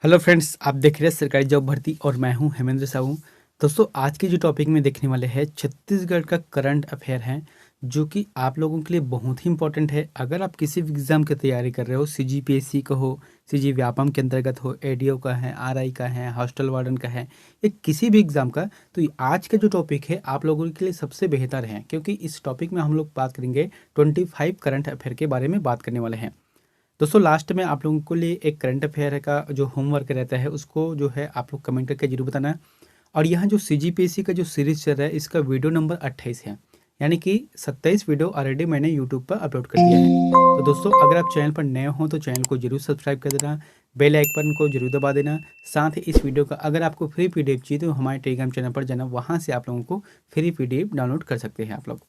Hello friends, आप देख रहे हैं सरकारी जॉब भर्ती और मैं हूं हेमेंद्र साहू। दोस्तों, आज के जो टॉपिक में देखने वाले हैं छत्तीसगढ़ का करंट अफेयर है, जो कि आप लोगों के लिए बहुत ही इंपॉर्टेंट है। अगर आप किसी भी एग्ज़ाम की तैयारी कर रहे हो, सीजीपीएससी का हो, सीजी व्यापम के अंतर्गत हो, एडीओ का है, आरआई का है, हॉस्टल वार्डन का है, या किसी भी एग्ज़ाम का, तो आज का जो टॉपिक है आप लोगों के लिए सबसे बेहतर है, क्योंकि इस टॉपिक में हम लोग बात करेंगे 25 करंट अफेयर के बारे में बात करने वाले हैं। दोस्तों, लास्ट में आप लोगों के लिए एक करंट अफेयर का जो होमवर्क रहता है उसको जो है आप लोग कमेंट करके जरूर बताना। और यहाँ जो सीजीपीएससी का जो सीरीज चल रहा है इसका वीडियो नंबर 28 है, यानी कि 27 वीडियो ऑलरेडी मैंने यूट्यूब पर अपलोड कर दिया है। तो दोस्तों, अगर आप चैनल पर नए हो तो चैनल को जरूर सब्सक्राइब कर देना, बेल आइकन को जरूर दबा देना। साथ ही इस वीडियो का अगर आपको फ्री पीडीएफ चाहिए तो हमारे टेलीग्राम चैनल पर जाना, वहाँ से आप लोगों को फ्री पीडीएफ डाउनलोड कर सकते हैं आप लोग।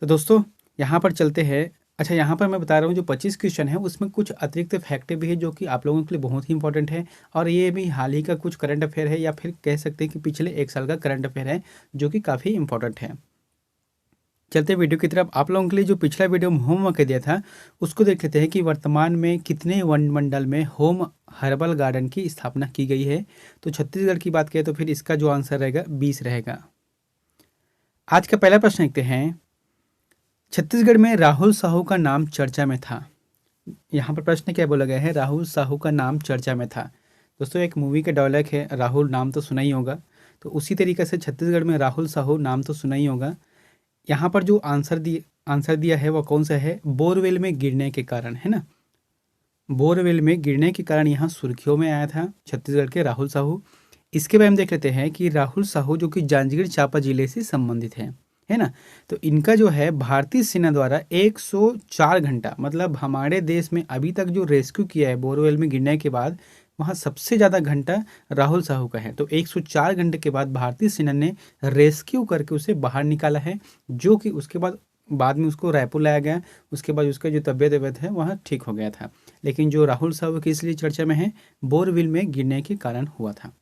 तो दोस्तों, यहाँ पर चलते हैं। अच्छा, यहाँ पर मैं बता रहा हूँ जो 25 क्वेश्चन है उसमें कुछ अतिरिक्त फैक्ट भी है जो कि आप लोगों के लिए बहुत ही इंपॉर्टेंट है, और ये भी हाल ही का कुछ करंट अफेयर है, या फिर कह सकते हैं कि पिछले एक साल का करंट अफेयर है, जो कि काफ़ी इंपॉर्टेंट है। चलते वीडियो की तरफ। आप लोगों के लिए जो पिछला वीडियो में होमवर्क दिया था उसको देख लेते हैं कि वर्तमान में कितने वन मंडल में होम हर्बल गार्डन की स्थापना की गई है। तो छत्तीसगढ़ की बात करें तो फिर इसका जो आंसर रहेगा 20 रहेगा। आज का पहला प्रश्न देखते हैं। छत्तीसगढ़ में राहुल साहू का नाम चर्चा में था। यहाँ पर प्रश्न क्या बोला गया है, राहुल साहू का नाम चर्चा में था। दोस्तों, एक मूवी का डायलॉग है, राहुल नाम तो सुना ही होगा, तो उसी तरीके से छत्तीसगढ़ में राहुल साहू नाम तो सुना ही होगा। यहाँ पर जो आंसर दिया है वो कौन सा है, बोरवेल में गिरने के कारण, है ना। बोरवेल में गिरने के कारण यहाँ सुर्खियों में आया था छत्तीसगढ़ के राहुल साहू। इसके बाद हम देख लेते हैं कि राहुल साहू जो कि जांजगीर चांपा जिले से संबंधित है ना। तो इनका जो है भारतीय सेना द्वारा 104 घंटा, मतलब हमारे देश में अभी तक जो रेस्क्यू किया है बोरवेल में गिरने के बाद, वहाँ सबसे ज़्यादा घंटा राहुल साहू का है। तो 104 घंटे के बाद भारतीय सेना ने रेस्क्यू करके उसे बाहर निकाला है, जो कि उसके बाद में उसको रायपुर लाया गया। उसके बाद उसका जो तबीयत है वह ठीक हो गया था। लेकिन जो राहुल साहू की इसलिए चर्चा में है, बोरवेल में गिरने के कारण हुआ था।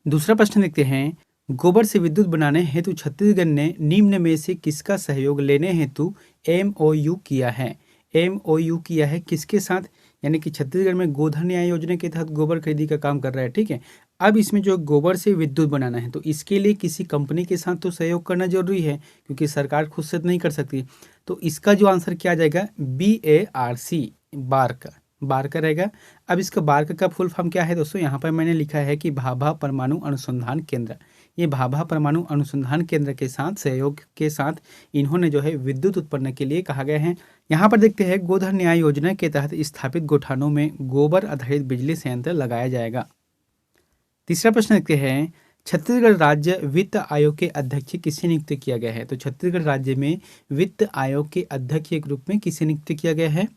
दूसरा प्रश्न देखते हैं। गोबर से विद्युत बनाने हेतु छत्तीसगढ़ ने निम्न में से किसका सहयोग लेने हेतु एमओयू किया है। एमओयू किया है किसके साथ, यानी कि छत्तीसगढ़ में गोधन न्याय योजना के तहत गोबर खरीदी का काम कर रहा है, ठीक है। अब इसमें जो गोबर से विद्युत बनाना है तो इसके लिए किसी कंपनी के साथ तो सहयोग करना जरूरी है, क्योंकि सरकार खुद से तो नहीं कर सकती। तो इसका जो आंसर क्या आ जाएगा, BARC, बार का रहेगा। अब इसका बार का फुल फॉर्म क्या है दोस्तों, यहाँ पर मैंने लिखा है कि भाभा परमाणु अनुसंधान केंद्र। ये भाभा परमाणु अनुसंधान केंद्र के साथ सहयोग के साथ इन्होंने जो है विद्युत उत्पन्न के लिए कहा गया है। यहाँ पर देखते हैं, गोधन न्याय योजना के तहत स्थापित गौठानों में गोबर आधारित बिजली संयंत्र लगाया जाएगा। तीसरा प्रश्न देखते हैं। छत्तीसगढ़ राज्य वित्त आयोग के अध्यक्ष किसे नियुक्त किया गया है। तो छत्तीसगढ़ राज्य में वित्त आयोग के अध्यक्ष के रूप में किसे नियुक्त किया गया है।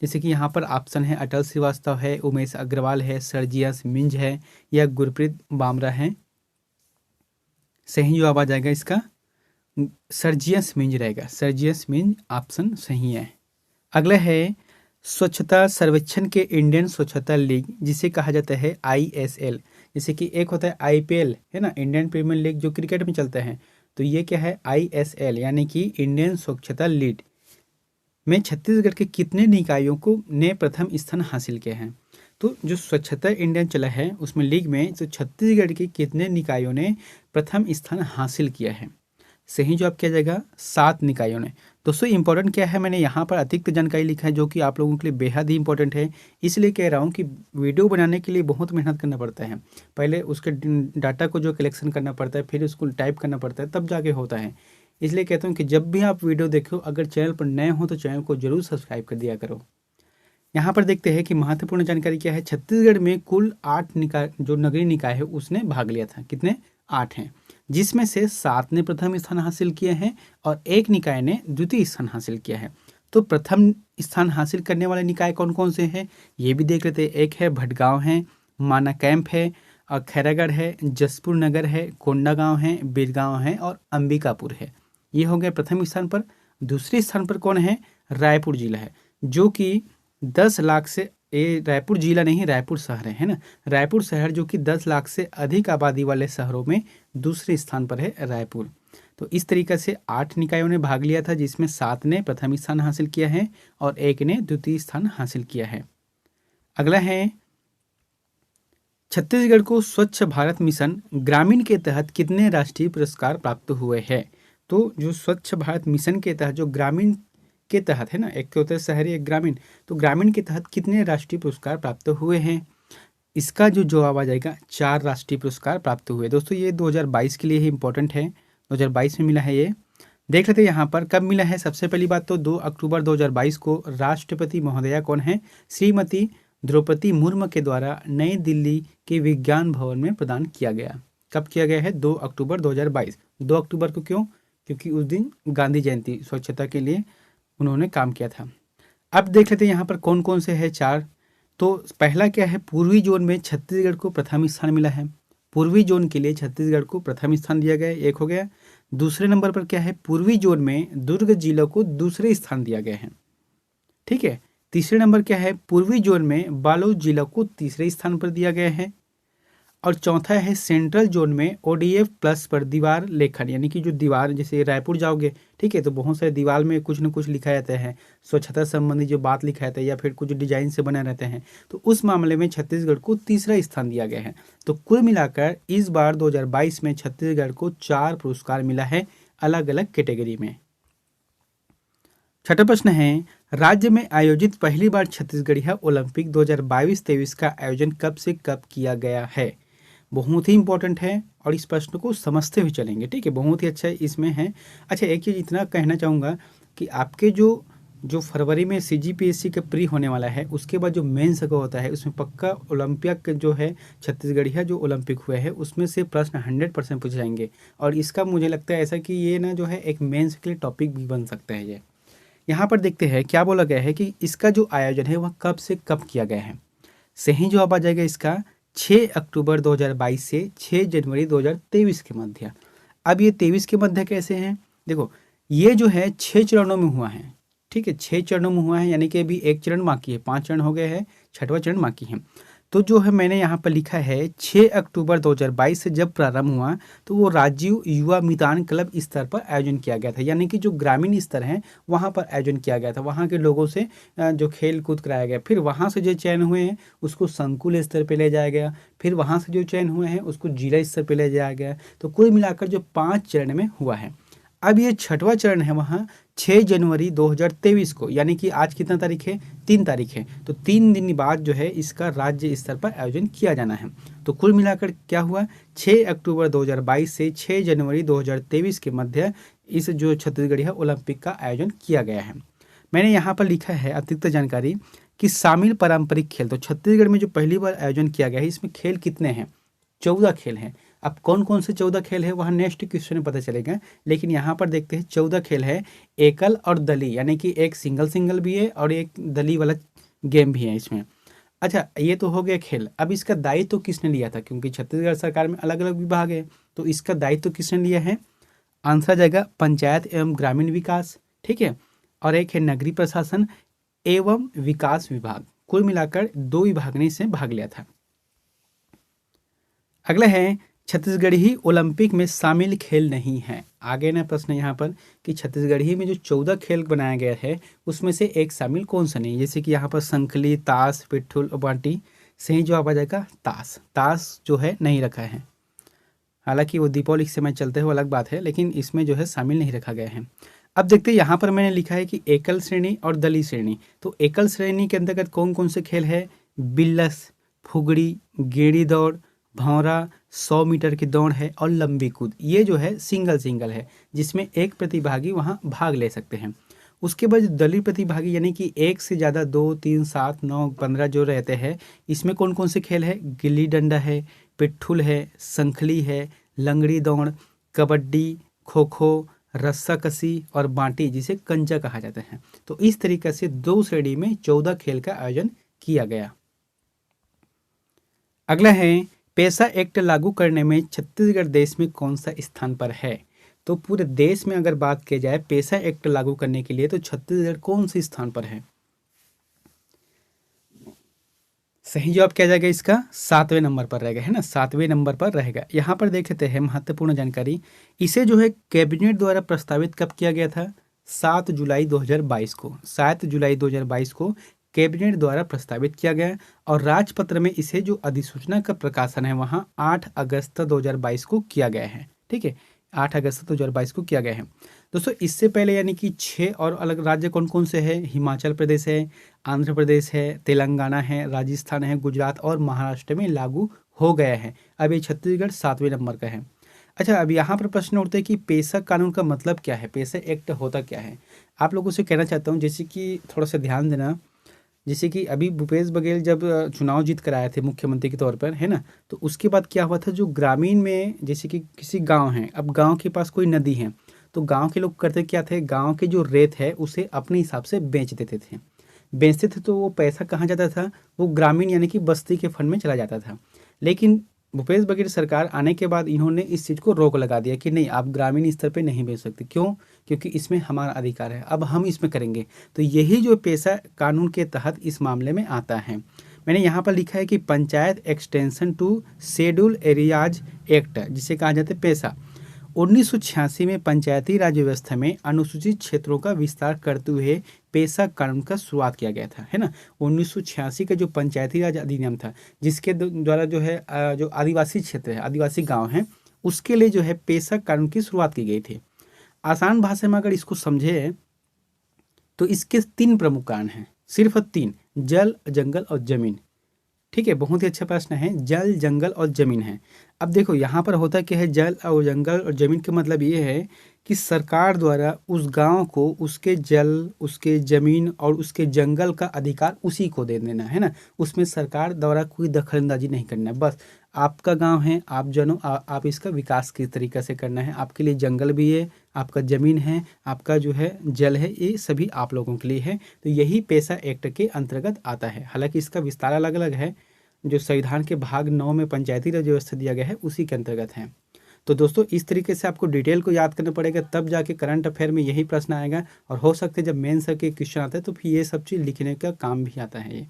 जैसे कि यहाँ पर ऑप्शन है, अटल श्रीवास्तव है, उमेश अग्रवाल है, सर्जियस मिंज है, या गुरप्रीत बामरा है। सही जवाब आ जाएगा इसका सर्जियस मिंज रहेगा। सर्जियस मिंज ऑप्शन सही है। अगला है, स्वच्छता सर्वेक्षण के इंडियन स्वच्छता लीग, जिसे कहा जाता है ISL। जैसे कि एक होता है IPL, है ना, इंडियन प्रीमियर लीग जो क्रिकेट में चलता है, तो ये क्या है ISL, यानी कि इंडियन स्वच्छता लीग में छत्तीसगढ़ के कितने निकायों को ने प्रथम स्थान हासिल किया है। तो जो स्वच्छता इंडियन चला है उसमें लीग में, तो छत्तीसगढ़ के कितने निकायों ने प्रथम स्थान हासिल किया है। सही जवाब किया जाएगा 7 निकायों ने। दोस्तों, इंपॉर्टेंट क्या है, मैंने यहाँ पर अतिरिक्त जानकारी लिखा है जो कि आप लोगों के लिए बेहद ही इंपॉर्टेंट है। इसलिए कह रहा हूँ कि वीडियो बनाने के लिए बहुत मेहनत करना पड़ता है। पहले उसके डाटा को जो कलेक्शन करना पड़ता है, फिर उसको टाइप करना पड़ता है, तब जाके होता है। इसलिए कहता हूँ कि जब भी आप वीडियो देखो, अगर चैनल पर नए हो तो चैनल को जरूर सब्सक्राइब कर दिया करो। यहाँ पर देखते हैं कि महत्वपूर्ण जानकारी क्या है। छत्तीसगढ़ में कुल 8 निकाय, जो नगरीय निकाय है उसने भाग लिया था। कितने, 8 हैं, जिसमें से 7 ने प्रथम स्थान हासिल किए हैं और एक निकाय ने द्वितीय स्थान हासिल किया है। तो प्रथम स्थान हासिल करने वाले निकाय कौन कौन से हैं ये भी देख लेते हैं। एक है भटगांव है, माना कैंप है, और खैरागढ़ है, जसपुर नगर है, कोंडागांव है, बिरगांव है और अंबिकापुर है। ये हो गए प्रथम स्थान पर। दूसरे स्थान पर कौन है, रायपुर जिला है, जो कि 10 लाख से, ये रायपुर जिला नहीं, रायपुर शहर है ना। रायपुर शहर जो कि 10 लाख से अधिक आबादी वाले शहरों में दूसरे स्थान पर है रायपुर। तो इस तरीके से 8 निकायों ने भाग लिया था, जिसमें 7 ने प्रथम स्थान हासिल किया है और एक ने द्वितीय स्थान हासिल किया है। अगला है, छत्तीसगढ़ को स्वच्छ भारत मिशन ग्रामीण के तहत कितने राष्ट्रीय पुरस्कार प्राप्त हुए हैं? तो जो स्वच्छ भारत मिशन के तहत जो ग्रामीण के तहत है ना, एक तो होता है शहरी एक ग्रामीण, तो ग्रामीण के तहत कितने राष्ट्रीय पुरस्कार प्राप्त हुए हैं? इसका जो जवाब आ जाएगा 4 राष्ट्रीय पुरस्कार प्राप्त हुए। दोस्तों ये 2022 के लिए ही इंपॉर्टेंट है, 2022 में मिला है ये। देख लेते हैं यहाँ पर कब मिला है। सबसे पहली बात तो 2 अक्टूबर 2022 को राष्ट्रपति महोदया कौन है? श्रीमती द्रौपदी मुर्मू के द्वारा नई दिल्ली के विज्ञान भवन में प्रदान किया गया। कब किया गया है? 2 अक्टूबर 2022। 2 अक्टूबर को क्यों? क्योंकि उस दिन गांधी जयंती, स्वच्छता के लिए उन्होंने काम किया था। अब देख लेते हैं यहाँ पर कौन कौन से है 4। तो पहला क्या है? पूर्वी जोन में छत्तीसगढ़ को प्रथम स्थान मिला है। पूर्वी जोन के लिए छत्तीसगढ़ को प्रथम स्थान दिया गया है, एक हो गया। दूसरे नंबर पर क्या है? पूर्वी जोन में दुर्ग जिला को दूसरे स्थान दिया गया है, ठीक है। तीसरे नंबर क्या है? पूर्वी जोन में बालोद जिला को तीसरे स्थान पर दिया गया है। और चौथा है सेंट्रल जोन में ODF प्लस पर दीवार लेखन, यानी कि जो दीवार, जैसे रायपुर जाओगे, ठीक है, तो बहुत सारे दीवार में कुछ न कुछ लिखा रहता है, स्वच्छता संबंधी जो बात लिखा रहता है या फिर कुछ डिजाइन से बने रहते हैं, तो उस मामले में छत्तीसगढ़ को तीसरा स्थान दिया गया है। तो कुल मिलाकर इस बार 2022 में छत्तीसगढ़ को 4 पुरस्कार मिला है अलग अलग कैटेगरी में। छठा प्रश्न है, राज्य में आयोजित पहली बार छत्तीसगढ़िया ओलंपिक 2022-23 का आयोजन कब से कब किया गया है? बहुत ही इंपॉर्टेंट है और इस प्रश्न को समझते हुए चलेंगे, ठीक है, बहुत ही अच्छा इसमें है। अच्छा, एक चीज़ इतना कहना चाहूँगा कि आपके जो जो फरवरी में CGPSC का प्री होने वाला है, उसके बाद जो मेंस का होता है, उसमें पक्का ओलंपिक जो है छत्तीसगढ़िया जो ओलंपिक हुए हैं उसमें से प्रश्न 100% पूछ जाएंगे। और इसका मुझे लगता है ऐसा कि ये ना जो है एक मेंस के लिए टॉपिक भी बन सकता है। ये यहाँ पर देखते हैं क्या बोला गया है कि इसका जो आयोजन है वह कब से कब किया गया है। सही जवाब आ जाएगा इसका 6 अक्टूबर 2022 से 6 जनवरी 2023 के मध्य। अब ये 23 के मध्य कैसे हैं? देखो, ये जो है 6 चरणों में हुआ है, ठीक है, 6 चरणों में हुआ है, यानी कि अभी एक चरण बाकी है, 5 चरण हो गए हैं, 6वां चरण बाकी है। तो जो है मैंने यहाँ पर लिखा है 6 अक्टूबर 2022 से जब प्रारंभ हुआ तो वो राजीव युवा मितान क्लब स्तर पर आयोजन किया गया था, यानी कि जो ग्रामीण स्तर है वहाँ पर आयोजन किया गया था, वहाँ के लोगों से जो खेल कूद कराया गया। फिर वहाँ से जो चयन हुए हैं उसको संकुल स्तर पर ले जाया गया, फिर वहाँ से जो चयन हुए हैं उसको जिला स्तर पर ले जाया गया। तो कुल मिलाकर जो 5 चरण में हुआ है। अब ये 6वां चरण है वहाँ 6 जनवरी 2023 को, यानी कि आज कितना तारीख है? 3 तारीख है। तो 3 दिन बाद जो है इसका राज्य स्तर पर आयोजन किया जाना है। तो कुल मिलाकर क्या हुआ? 6 अक्टूबर 2022 से 6 जनवरी 2023 के मध्य इस जो छत्तीसगढ़िया ओलंपिक का आयोजन किया गया है। मैंने यहाँ पर लिखा है अतिरिक्त जानकारी कि शामिल पारंपरिक खेल। तो छत्तीसगढ़ में जो पहली बार आयोजन किया गया है इसमें खेल कितने हैं? 14 खेल हैं। अब कौन कौन से 14 खेल है वह नेक्स्ट क्वेश्चन में पता चलेगा, लेकिन यहाँ पर देखते हैं 14 खेल है एकल और दली, यानी कि एक सिंगल भी है और एक दली वाला गेम भी है इसमें। अच्छा, ये तो हो गया खेल। अब इसका दायित्व तो किसने लिया था? क्योंकि छत्तीसगढ़ सरकार में अलग अलग विभाग है, तो इसका दायित्व तो किसने लिया है? आंसर जाएगा पंचायत एवं ग्रामीण विकास, ठीक है, और एक है नगरीय प्रशासन एवं विकास विभाग। कुल मिलाकर 2 विभाग ने इसमें भाग लिया था। अगला है छत्तीसगढ़ी ओलंपिक में शामिल खेल नहीं है। आगे ना प्रश्न यहाँ पर कि छत्तीसगढ़ी में जो 14 खेल बनाया गया है उसमें से एक शामिल कौन सा नहीं, जैसे कि यहाँ पर संखली, ताश, पिट्ठूल और बांटी। सही जवाब आ जाएगा ताश। ताश जो है नहीं रखा है, हालांकि वो दीपावली के समय चलते हुए अलग बात है, लेकिन इसमें जो है शामिल नहीं रखा गया है। अब देखते हैं यहाँ पर मैंने लिखा है कि एकल श्रेणी और दली श्रेणी। तो एकल श्रेणी के अंतर्गत कौन कौन से खेल है? बिल्लस, फुगड़ी, गेड़ी दौड़, भौरा, 100 मीटर की दौड़ है और लंबी कूद। ये जो है सिंगल है जिसमें एक प्रतिभागी वहाँ भाग ले सकते हैं। उसके बाद दलीय प्रतिभागी यानी कि एक से ज़्यादा 2, 3, 7, 9, 15 जो रहते हैं, इसमें कौन कौन से खेल है? गिल्ली डंडा है, पिट्ठुल है, संखली है, लंगड़ी दौड़, कबड्डी, खो खो, रस्साकसी और बांटी जिसे कंचा कहा जाता है। तो इस तरीके से 2 श्रेणी में 14 खेल का आयोजन किया गया। अगला है पेसा एक्ट लागू करने में छत्तीसगढ़ देश में कौन सा स्थान पर है? तो पूरे देश में अगर बात की जाए पेसा एक्ट लागू करने के लिए तो छत्तीसगढ़ कौन से स्थान पर है? सही जवाब क्या जाएगा इसका? 7वें नंबर पर रहेगा, है ना, 7वें नंबर पर रहेगा। यहाँ पर देख लेते हैं महत्वपूर्ण जानकारी। इसे जो है कैबिनेट द्वारा प्रस्तावित कब किया गया था? 7 जुलाई 2022 को। 7 जुलाई 2022 को कैबिनेट द्वारा प्रस्तावित किया गया और राजपत्र में इसे जो अधिसूचना का प्रकाशन है वहाँ 8 अगस्त 2022 को किया गया है। ठीक है, 8 अगस्त 2022 को किया गया है। दोस्तों इससे पहले यानी कि 6 और अलग राज्य कौन कौन से हैं? हिमाचल प्रदेश है, आंध्र प्रदेश है, तेलंगाना है, राजस्थान है, गुजरात और महाराष्ट्र में लागू हो गया है। अब ये छत्तीसगढ़ 7वें नंबर का है। अच्छा, अब यहाँ पर प्रश्न उठता है कि पेशा कानून का मतलब क्या है, पेशा एक्ट होता क्या है। आप लोगों से कहना चाहता हूँ जैसे कि थोड़ा सा ध्यान देना, जैसे कि अभी भूपेश बघेल जब चुनाव जीत कर आए थे मुख्यमंत्री के तौर पर, है ना, तो उसके बाद क्या हुआ था, जो ग्रामीण में जैसे कि किसी गांव है, अब गांव के पास कोई नदी है, तो गांव के लोग करते क्या थे, गांव के जो रेत है उसे अपने हिसाब से बेच देते थे। बेचते थे तो वो पैसा कहाँ जाता था, वो ग्रामीण यानी कि बस्ती के फंड में चला जाता था। लेकिन भूपेश बघेल सरकार आने के बाद इन्होंने इस चीज़ को रोक लगा दिया कि नहीं, आप ग्रामीण स्तर पे नहीं बेच सकते। क्यों? क्योंकि इसमें हमारा अधिकार है, अब हम इसमें करेंगे। तो यही जो पेशा कानून के तहत इस मामले में आता है। मैंने यहाँ पर लिखा है कि panchayat extension to schedule areas act, जिसे कहा जाता है पेशा, 1986 में पंचायती राज व्यवस्था में अनुसूचित क्षेत्रों का विस्तार करते हुए पेशा कानून का शुरुआत किया गया था, है ना। 1986 का जो पंचायती राज अधिनियम था, जिसके द्वारा जो है जो आदिवासी क्षेत्र है, आदिवासी गांव हैं, उसके लिए जो है पेशा कानून की शुरुआत की गई थी। आसान भाषा में अगर इसको समझे तो इसके 3 प्रमुख कारण हैं, सिर्फ 3, जल, जंगल और जमीन। ठीक है, बहुत ही अच्छा प्रश्न है, जल, जंगल और जमीन है। अब देखो यहाँ पर होता क्या है, जल और जंगल और जमीन का मतलब ये है कि सरकार द्वारा उस गांव को उसके जल, उसके जमीन और उसके जंगल का अधिकार उसी को दे देना, है ना। उसमें सरकार द्वारा कोई दखलंदाजी नहीं करना, बस आपका गांव है, आप जनो आप इसका विकास किस तरीके से करना है, आपके लिए जंगल भी है, आपका जमीन है, आपका जो है जल है, ये सभी आप लोगों के लिए है। तो यही पेशा एक्ट के अंतर्गत आता है। हालांकि इसका विस्तार अलग अलग है, जो संविधान के भाग 9 में पंचायती राज व्यवस्था दिया गया है उसी के अंतर्गत है। तो दोस्तों इस तरीके से आपको डिटेल को याद करना पड़ेगा, तब जाके करंट अफेयर में यही प्रश्न आएगा। और हो सकता है जब मेन सर के क्वेश्चन आता है तो फिर ये सब चीज़ लिखने का काम भी आता है। ये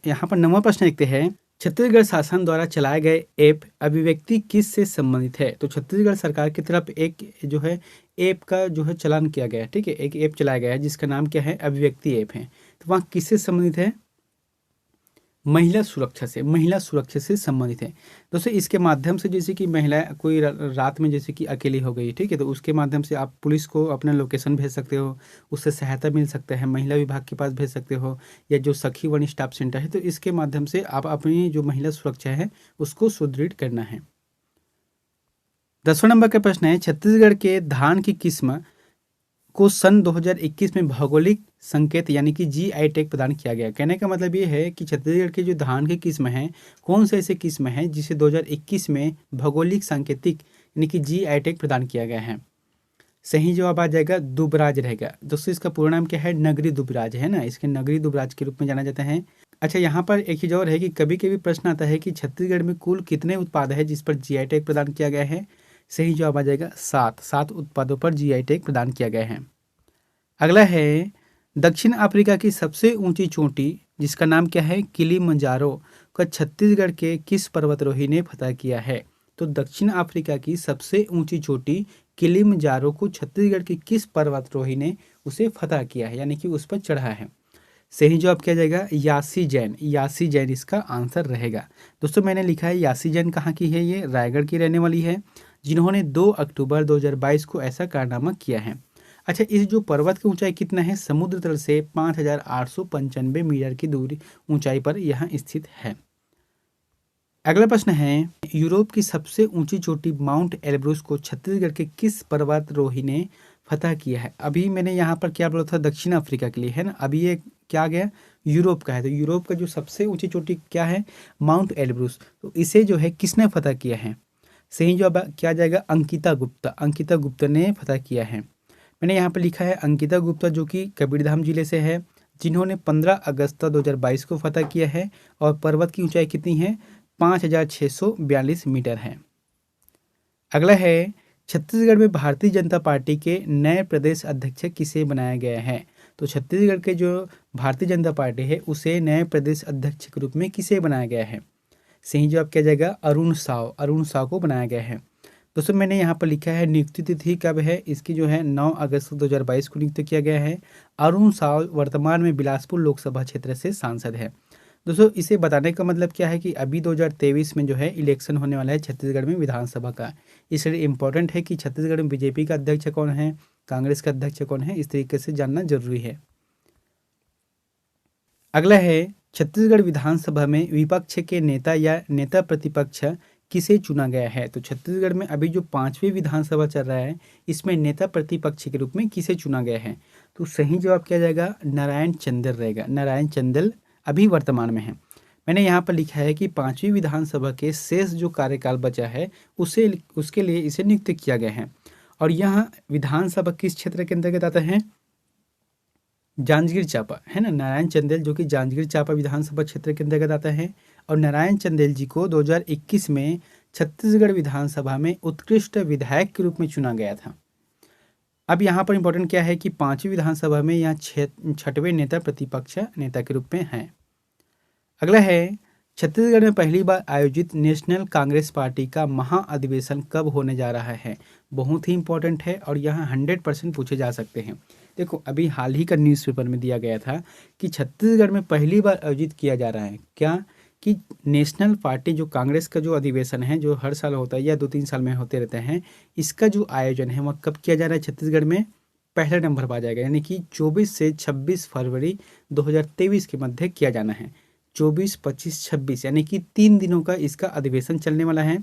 यहाँ पर 9वां प्रश्न देखते हैं, छत्तीसगढ़ शासन द्वारा चलाए गए ऐप अभिव्यक्ति किस से संबंधित है। तो छत्तीसगढ़ सरकार की तरफ एक जो है ऐप का जो है चलन किया गया है। ठीक है, एक ऐप चलाया गया है जिसका नाम क्या है, अभिव्यक्ति ऐप है। तो वहाँ किससे संबंधित है, महिला सुरक्षा से, महिला सुरक्षा से संबंधित है। दोस्तों इसके माध्यम से जैसे कि महिला कोई रात में जैसे कि अकेली हो गई, ठीक है, तो उसके माध्यम से आप पुलिस को अपना लोकेशन भेज सकते हो, उससे सहायता मिल सकता है, महिला विभाग के पास भेज सकते हो, या जो सखी वन स्टॉप सेंटर है, तो इसके माध्यम से आप अपनी जो महिला सुरक्षा है उसको सुदृढ़ करना है। 10वां नंबर का प्रश्न है, छत्तीसगढ़ के धान की किस्म को सन 2021 में भौगोलिक संकेत यानी कि जीआई टैग प्रदान किया गया। कहने का मतलब ये है कि छत्तीसगढ़ की जो धान की किस्म है, कौन से ऐसे किस्म है जिसे 2021 में भौगोलिक सांकेतिक यानी कि जीआई टैग प्रदान किया गया है। सही जवाब आ जाएगा दुबराज रहेगा। दोस्तों इसका पूरा नाम क्या है, नगरी दुबराज, है ना, इसके नगरी दुबराज के रूप में जाना जाता है। अच्छा, यहाँ पर एक चीज और है कि कभी कभी प्रश्न आता है कि छत्तीसगढ़ में कुल कितने उत्पाद है जिस पर जीआई टैग प्रदान किया गया है। सही जवाब आ जाएगा 7 उत्पादों पर जीआई टैग प्रदान किया गया है। अगला है, दक्षिण अफ्रीका की सबसे ऊंची चोटी जिसका नाम क्या है, किलिमंजारो, का छत्तीसगढ़ के किस पर्वतारोही ने फतह किया है। तो दक्षिण अफ्रीका की सबसे ऊंची चोटी किलिमंजारो को छत्तीसगढ़ के किस पर्वतारोही ने उसे फतह किया है, यानी कि उस पर चढ़ा है। सही जवाब क्या जाएगा, यासी जैन, यासी जैन इसका आंसर रहेगा। दोस्तों मैंने लिखा है यासी जैन कहाँ की है, ये रायगढ़ की रहने वाली है, जिन्होंने 2 अक्टूबर 2022 को ऐसा कारनामा किया है। अच्छा, इस जो पर्वत की ऊंचाई कितना है, समुद्र तल से 5,895 मीटर की दूरी ऊंचाई पर यह स्थित है। अगला प्रश्न है, यूरोप की सबसे ऊंची चोटी माउंट एल्ब्रूस को छत्तीसगढ़ के किस पर्वतारोही ने फतह किया है। अभी मैंने यहाँ पर क्या बोला था, दक्षिण अफ्रीका के लिए, है ना, अभी ये क्या आ गया, यूरोप का है। तो यूरोप का जो सबसे ऊंची चोटी क्या है, माउंट एल्ब्रूस, तो इसे जो है किसने फतह किया है। सही जवाब क्या जाएगा, अंकिता गुप्ता, अंकिता गुप्ता ने फतह किया है। मैंने यहाँ पर लिखा है अंकिता गुप्ता जो कि कबीरधाम जिले से है, जिन्होंने 15 अगस्त 2022 को फतह किया है, और पर्वत की ऊंचाई कितनी है, 5,642 मीटर है। अगला है, छत्तीसगढ़ में भारतीय जनता पार्टी के नए प्रदेश अध्यक्ष किसे बनाया गया है। तो छत्तीसगढ़ के जो भारतीय जनता पार्टी है उसे नए प्रदेश अध्यक्ष के रूप में किसे बनाया गया है। सही जवाब क्या जाएगा, अरुण साव, अरुण साव को बनाया गया है। दोस्तों मैंने यहाँ पर लिखा है नियुक्ति तिथि कब है, इसकी जो है 9 अगस्त 2022 को नियुक्त किया गया है। अरुण साव वर्तमान में बिलासपुर लोकसभा क्षेत्र से सांसद है। दोस्तों इसे बताने का मतलब क्या है कि अभी 2023 में जो है इलेक्शन होने वाला है छत्तीसगढ़ में विधानसभा का, इसलिए इम्पोर्टेंट है कि छत्तीसगढ़ में बीजेपी का अध्यक्ष कौन है, कांग्रेस का अध्यक्ष कौन है, इस तरीके से जानना जरूरी है। अगला है छत्तीसगढ़ विधानसभा में विपक्ष के नेता या नेता प्रतिपक्ष किसे चुना गया है। तो छत्तीसगढ़ में अभी जो 5वीं विधानसभा चल रहा है इसमें नेता प्रतिपक्ष के रूप में किसे चुना गया है, तो सही जवाब क्या जाएगा, नारायण चंदेल रहेगा। नारायण चंदेल अभी वर्तमान में है। मैंने यहाँ पर लिखा है कि 5वीं विधानसभा के शेष जो कार्यकाल बचा है उसके लिए इसे नियुक्त किया गया है। और यहाँ विधानसभा किस क्षेत्र के अंतर्गत आता है, जांजगीर चांपा, है ना। नारायण चंदेल जो कि जांजगीर चांपा विधानसभा क्षेत्र के अंतर्गत आता है। और नारायण चंदेल जी को 2021 में छत्तीसगढ़ विधानसभा में उत्कृष्ट विधायक के रूप में चुना गया था। अब यहाँ पर इंपॉर्टेंट क्या है कि 5वीं विधानसभा में यहाँ 6वें नेता प्रतिपक्ष नेता के रूप में हैं। अगला है छत्तीसगढ़ में पहली बार आयोजित नेशनल कांग्रेस पार्टी का महाअधिवेशन कब होने जा रहा है। बहुत ही इंपॉर्टेंट है और यहाँ 100% पूछे जा सकते हैं। देखो अभी हाल ही का न्यूज़पेपर में दिया गया था कि छत्तीसगढ़ में पहली बार आयोजित किया जा रहा है क्या, कि नेशनल पार्टी जो कांग्रेस का जो अधिवेशन है जो हर साल होता है या 2-3 साल में होते रहते हैं, इसका जो आयोजन है वह कब किया जा रहा है छत्तीसगढ़ में, पहले नंबर पर आ जाएगा, यानी कि 24 से 26 फरवरी 2023 के मध्य किया जाना है। 24, 25, 26 यानी कि 3 दिनों का इसका अधिवेशन चलने वाला है।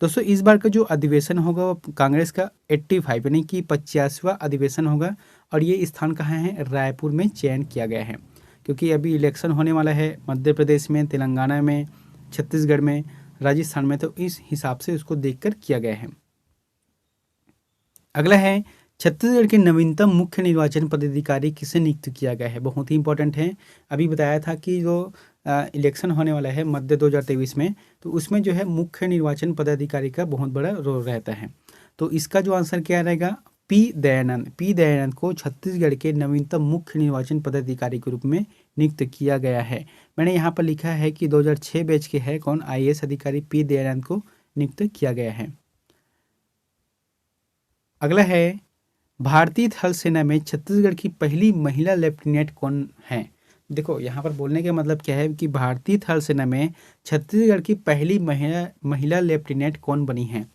दोस्तों इस बार का जो अधिवेशन होगा वो कांग्रेस का 85 यानी कि 50वां अधिवेशन होगा। और ये स्थान कहाँ है, रायपुर में चयन किया गया है, क्योंकि अभी इलेक्शन होने वाला है मध्य प्रदेश में, तेलंगाना में, छत्तीसगढ़ में, राजस्थान में, तो इस हिसाब से उसको देखकर किया गया है। अगला है छत्तीसगढ़ के नवीनतम मुख्य निर्वाचन पदाधिकारी किसे नियुक्त किया गया है। बहुत ही इंपॉर्टेंट है। अभी बताया था कि जो इलेक्शन होने वाला है मध्य 2023 में, तो उसमें जो है मुख्य निर्वाचन पदाधिकारी का बहुत बड़ा रोल रहता है। तो इसका जो आंसर क्या रहेगा, पी दयानंद को छत्तीसगढ़ के नवीनतम मुख्य निर्वाचन पदाधिकारी के रूप में नियुक्त किया गया है। मैंने यहाँ पर लिखा है कि 2006 बैच के है कौन, IAS अधिकारी पी दयानंद को नियुक्त किया गया है। अगला है भारतीय थल सेना में छत्तीसगढ़ की पहली महिला लेफ्टिनेंट कौन है। देखो यहाँ पर बोलने का मतलब क्या है कि भारतीय थल सेना में छत्तीसगढ़ की पहली महिला लेफ्टिनेंट कौन बनी है।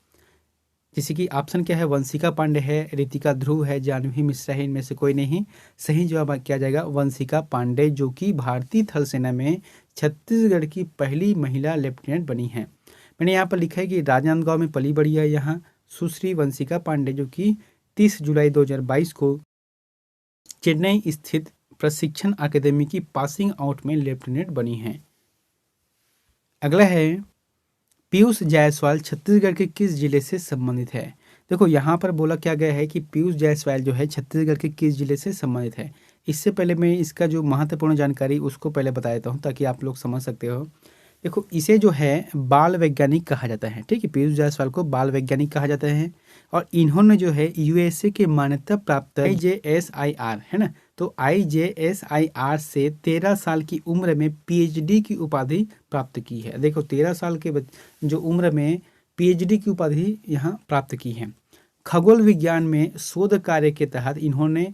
जैसे कि ऑप्शन क्या है, वंशिका पांडे है, रितिका ध्रुव है, जानवी मिश्रा है, इनमें से कोई नहीं। सही जवाब क्या जाएगा, वंशिका पांडे, जो कि भारतीय थल सेना में छत्तीसगढ़ की पहली महिला लेफ्टिनेंट बनी है। मैंने यहाँ पर लिखा है कि राजनांदगांव में पली बड़ी है यहाँ सुश्री वंशिका पांडे, जो कि 30 जुलाई 2022 को चेन्नई स्थित प्रशिक्षण अकादमी की पासिंग आउट में लेफ्टिनेंट बनी है। अगला है पीयूष जायसवाल छत्तीसगढ़ के किस जिले से संबंधित है। देखो यहाँ पर बोला क्या गया है कि पीयूष जायसवाल जो है छत्तीसगढ़ के किस जिले से संबंधित है। इससे पहले मैं इसका जो महत्वपूर्ण जानकारी उसको पहले बता देता हूँ ताकि आप लोग समझ सकते हो। देखो इसे जो है बाल वैज्ञानिक कहा जाता है, ठीक है। पीयूष जायसवाल को बाल वैज्ञानिक कहा जाता है। और इन्होंने जो है USA के मान्यता प्राप्त IJSIR है ना, तो IJSIR से 13 साल की उम्र में PhD की उपाधि प्राप्त की है। देखो 13 साल के जो उम्र में PhD की उपाधि यहाँ प्राप्त की है। खगोल विज्ञान में शोध कार्य के तहत इन्होंने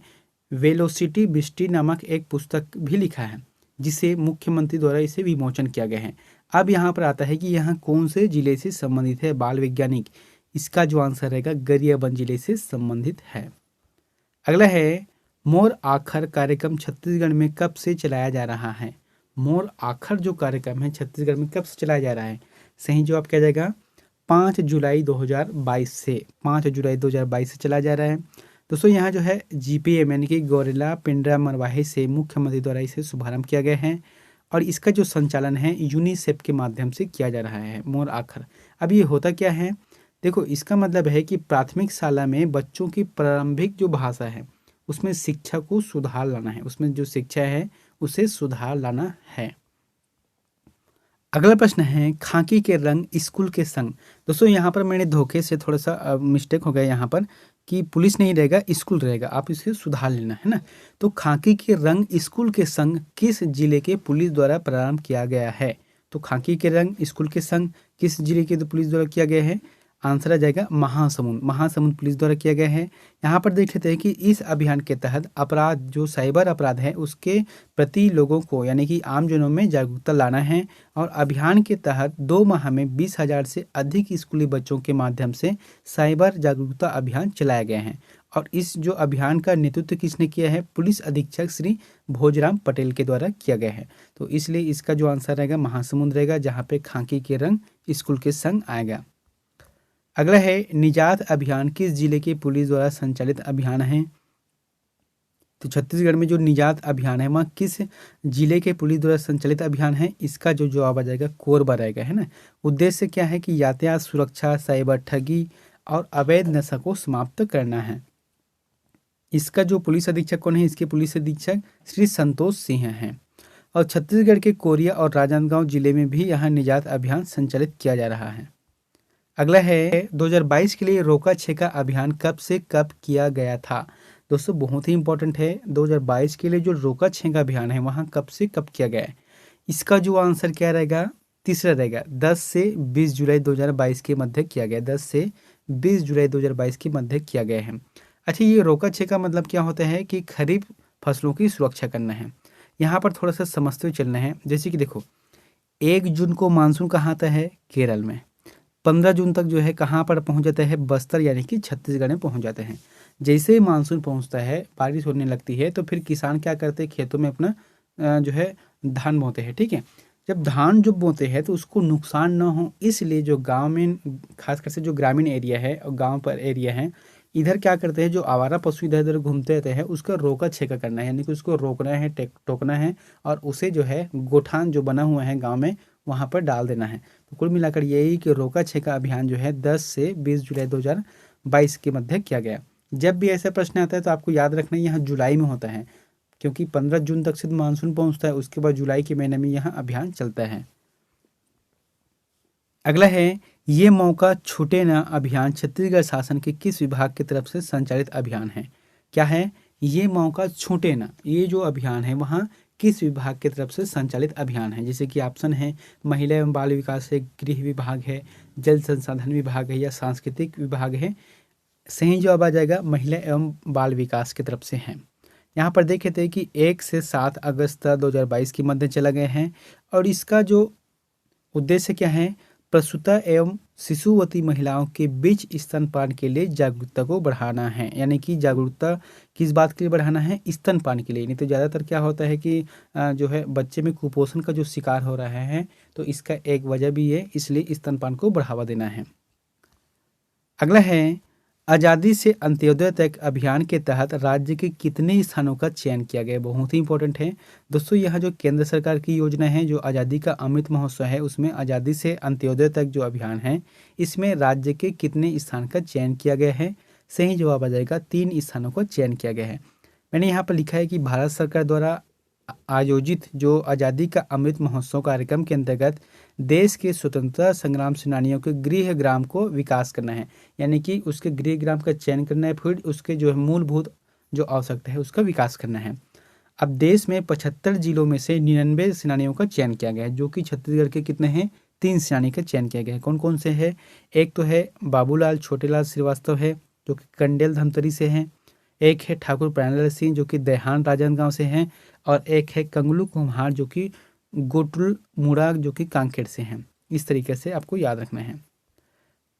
वेलोसिटी बिस्टी नामक एक पुस्तक भी लिखा है, जिसे मुख्यमंत्री द्वारा इसे विमोचन किया गया है। अब यहाँ पर आता है कि यहाँ कौन से जिले से संबंधित है बाल वैज्ञानिक। इसका जो आंसर रहेगा गरियाबंद जिले से संबंधित है। अगला है मोर आखर कार्यक्रम छत्तीसगढ़ में कब से चलाया जा रहा है। मोर आखर जो कार्यक्रम है छत्तीसगढ़ में कब से चलाया जा रहा है। सही जवाब क्या जाएगा, 5 जुलाई 2022 से 5 जुलाई 2022 से चलाया जा रहा है। दोस्तों यहाँ जो है GPM यानी कि गौरेला पिंडरा मरवाही से मुख्यमंत्री द्वारा इसे शुभारंभ किया गया है। और इसका जो संचालन है यूनिसेफ के माध्यम से किया जा रहा है मोर आखर। अब ये होता क्या है, देखो इसका मतलब है कि प्राथमिक शाला में बच्चों की प्रारंभिक जो भाषा है उसमें शिक्षा को सुधार लाना है, उसमें जो शिक्षा है उसे सुधार लाना है। अगला प्रश्न है खाकी के रंग स्कूल के संग। दोस्तों यहाँ पर मैंने धोखे से थोड़ा सा मिस्टेक हो गया यहाँ पर कि पुलिस नहीं रहेगा स्कूल रहेगा, आप इसे सुधार लेना है ना। तो खाकी के रंग स्कूल के संग किस जिले के पुलिस द्वारा प्रारंभ किया गया है। तो खाकी के रंग स्कूल के संग किस जिले के पुलिस द्वारा किया गया है, आंसर आ जाएगा महासमुंद। महासमुंद पुलिस द्वारा किया गया है। यहाँ पर देख लेते हैं कि इस अभियान के तहत अपराध जो साइबर अपराध है उसके प्रति लोगों को यानी कि आमजनों में जागरूकता लाना है। और अभियान के तहत 2 माह में 20,000 से अधिक स्कूली बच्चों के माध्यम से साइबर जागरूकता अभियान चलाया गया है। और इस जो अभियान का नेतृत्व किसने किया है? पुलिस अधीक्षक श्री भोजराम पटेल के द्वारा किया गया है। तो इसलिए इसका जो आंसर रहेगा महासमुंद रहेगा, जहाँ पे खाकी के रंग स्कूल के संग आएगा। अगला है निजात अभियान किस जिले की पुलिस द्वारा संचालित अभियान है? तो छत्तीसगढ़ में जो निजात अभियान है वह किस जिले के पुलिस द्वारा संचालित अभियान है? इसका जो जवाब आ जाएगा कोरबा रहेगा, है ना। उद्देश्य क्या है कि यातायात सुरक्षा, साइबर ठगी और अवैध नशा को समाप्त करना है। इसका जो पुलिस अधीक्षक कौन है? इसके पुलिस अधीक्षक श्री संतोष सिंह हैं। और छत्तीसगढ़ के कोरिया और राजनांदगांव जिले में भी यहाँ निजात अभियान संचालित किया जा रहा है। अगला है 2022 के लिए रोका छेका अभियान कब से कब किया गया था? दोस्तों बहुत ही इंपॉर्टेंट है, 2022 के लिए जो रोका छेका अभियान है वहाँ कब से कब किया गया है? इसका जो आंसर क्या रहेगा? तीसरा रहेगा, 10 से 20 जुलाई 2022 के मध्य किया गया। 10 से 20 जुलाई 2022 के मध्य किया गया है। अच्छा, ये रोका छेका मतलब क्या होता है कि खरीफ फसलों की सुरक्षा करना है। यहाँ पर थोड़ा सा समझते हुए चलना है। जैसे कि देखो, 1 जून को मानसून कहाँ आता है? केरल में। 15 जून तक जो है कहाँ पर पहुँच जाता है? बस्तर यानी कि छत्तीसगढ़ में पहुँच जाते हैं। जैसे ही मानसून पहुँचता है, बारिश होने लगती है, तो फिर किसान क्या करते हैं? खेतों में अपना जो है धान बोते हैं, ठीक है। जब धान जो बोते हैं तो उसको नुकसान ना हो, इसलिए जो गांव में खासकर से जो ग्रामीण एरिया है और गांव पर एरिया है, इधर क्या करते हैं? जो आवारा पशु इधर उधर घूमते रहते हैं उसका रोका छेका करना है, यानी कि उसको रोकना है, टोकना है और उसे जो है गोठान जो बना हुआ है गाँव में वहाँ पर डाल देना है। तो कुल मिलाकर यही कि रोका छेका अभियान जो है 10 से 20 जुलाई 2022 के मध्य किया गया। जब भी ऐसा प्रश्न आता है तो आपको याद रखना है यहाँ जुलाई में होता है, क्योंकि 15 जून तक से मानसून पहुँचता है, उसके बाद जुलाई के महीने में यहाँ अभियान चलता है। अगला है ये मौका छूटे ना अभियान छत्तीसगढ़ शासन के किस विभाग की तरफ से संचालित अभियान है? क्या है? ये मौका छूटे ना, ये जो अभियान है वहाँ किस विभाग की तरफ से संचालित अभियान है? जैसे कि ऑप्शन है महिला एवं बाल विकास है, गृह विभाग है, जल संसाधन विभाग है या सांस्कृतिक विभाग है। सही जवाब आ जाएगा महिला एवं बाल विकास की तरफ से है। यहाँ पर देखे थे कि 1 से 7 अगस्त 2022 के मध्य चला गया है। और इसका जो उद्देश्य क्या है? प्रसूता एवं शिशुवती महिलाओं के बीच स्तनपान के लिए जागरूकता को बढ़ाना है। यानी कि जागरूकता किस बात के लिए बढ़ाना है? स्तनपान के लिए। नहीं तो ज़्यादातर क्या होता है कि जो है बच्चे में कुपोषण का जो शिकार हो रहा है, तो इसका एक वजह भी है, इसलिए स्तनपान को बढ़ावा देना है। अगला है आज़ादी से अंत्योदय तक अभियान के तहत राज्य के कितने स्थानों का चयन किया गया? बहुत ही इंपॉर्टेंट है दोस्तों। यह जो केंद्र सरकार की योजना है, जो आज़ादी का अमृत महोत्सव है, उसमें आज़ादी से अंत्योदय तक जो अभियान है, इसमें राज्य के कितने स्थान का चयन किया गया है? सही जवाब आ जाएगा 3 स्थानों का चयन किया गया है। मैंने यहाँ पर लिखा है कि भारत सरकार द्वारा आयोजित जो आज़ादी का अमृत महोत्सव कार्यक्रम के अंतर्गत देश के स्वतंत्रता संग्राम सेनानियों के गृह ग्राम को विकास करना है। यानी कि उसके गृह ग्राम का चयन करना है, फिर उसके जो है मूलभूत जो आवश्यकता है उसका विकास करना है। अब देश में 75 जिलों में से 99 सेनानियों का चयन किया गया है, जो कि छत्तीसगढ़ के कितने हैं? 3 सेनानी का चयन किया गया है। कौन कौन से है? एक तो है बाबूलाल छोटेलाल श्रीवास्तव है, जो कि कंडेल धमतरी से हैं। एक है ठाकुर प्यारेलाल सिंह, जो कि देहान राजनांदगांव से हैं। और एक है कंगलू कुम्हार, जो कि गोटुल मुड़ा, जो कि कांकेर से हैं। इस तरीके से आपको याद रखना है।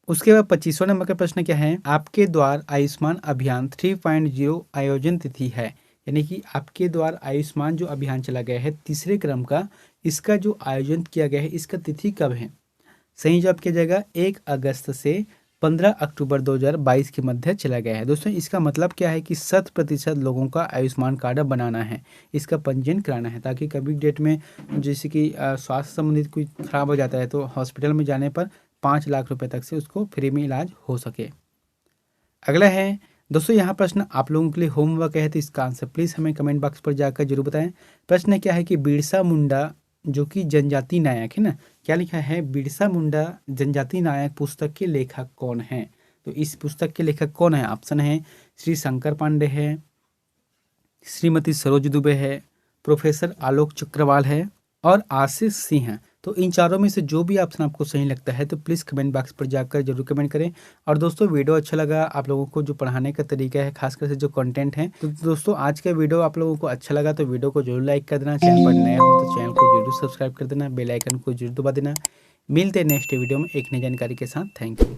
उसके बाद 25वां नंबर का प्रश्न क्या है? आपके द्वार आयुष्मान अभियान 3.0 आयोजन तिथि है। यानी कि आपके द्वार आयुष्मान जो अभियान चला गया है 3रे क्रम का, इसका जो आयोजन किया गया है, इसका तिथि कब है? सही जवाब किया जाएगा 1 अगस्त से 15 अक्टूबर 2022 के मध्य चला गया है। दोस्तों इसका मतलब क्या है कि 100% लोगों का आयुष्मान कार्ड बनाना है, इसका पंजीयन कराना है, ताकि कभी डेट में जैसे कि स्वास्थ्य संबंधित कोई खराब हो जाता है तो हॉस्पिटल में जाने पर 5 लाख रुपए तक से उसको फ्री में इलाज हो सके। अगला है दोस्तों, यहाँ प्रश्न आप लोगों के लिए होमवर्क है, तो इसका आंसर प्लीज़ हमें कमेंट बॉक्स पर जाकर जरूर बताएं। प्रश्न क्या है कि बिरसा मुंडा जो कि जनजाति नायक है ना, क्या लिखा है? बिरसा मुंडा जनजाति नायक पुस्तक के लेखक कौन है? तो इस पुस्तक के लेखक कौन है? ऑप्शन है श्री शंकर पांडे है, श्रीमती सरोज दुबे है, प्रोफेसर आलोक चक्रवाल है और आशीष सिंह है। तो इन चारों में से जो भी ऑप्शन आपको सही लगता है तो प्लीज़ कमेंट बॉक्स पर जाकर जरूर कमेंट करें। और दोस्तों वीडियो अच्छा लगा आप लोगों को जो पढ़ाने का तरीका है, खासकर से जो कंटेंट है, तो दोस्तों आज का वीडियो आप लोगों को अच्छा लगा तो वीडियो को जरूर लाइक कर देना। चैनल पर नए हो तो चैनल को जरूर सब्सक्राइब कर देना, बेल आइकन को जरूर दबा देना। मिलते हैं नेक्स्ट वीडियो में एक नई जानकारी के साथ। Thank you.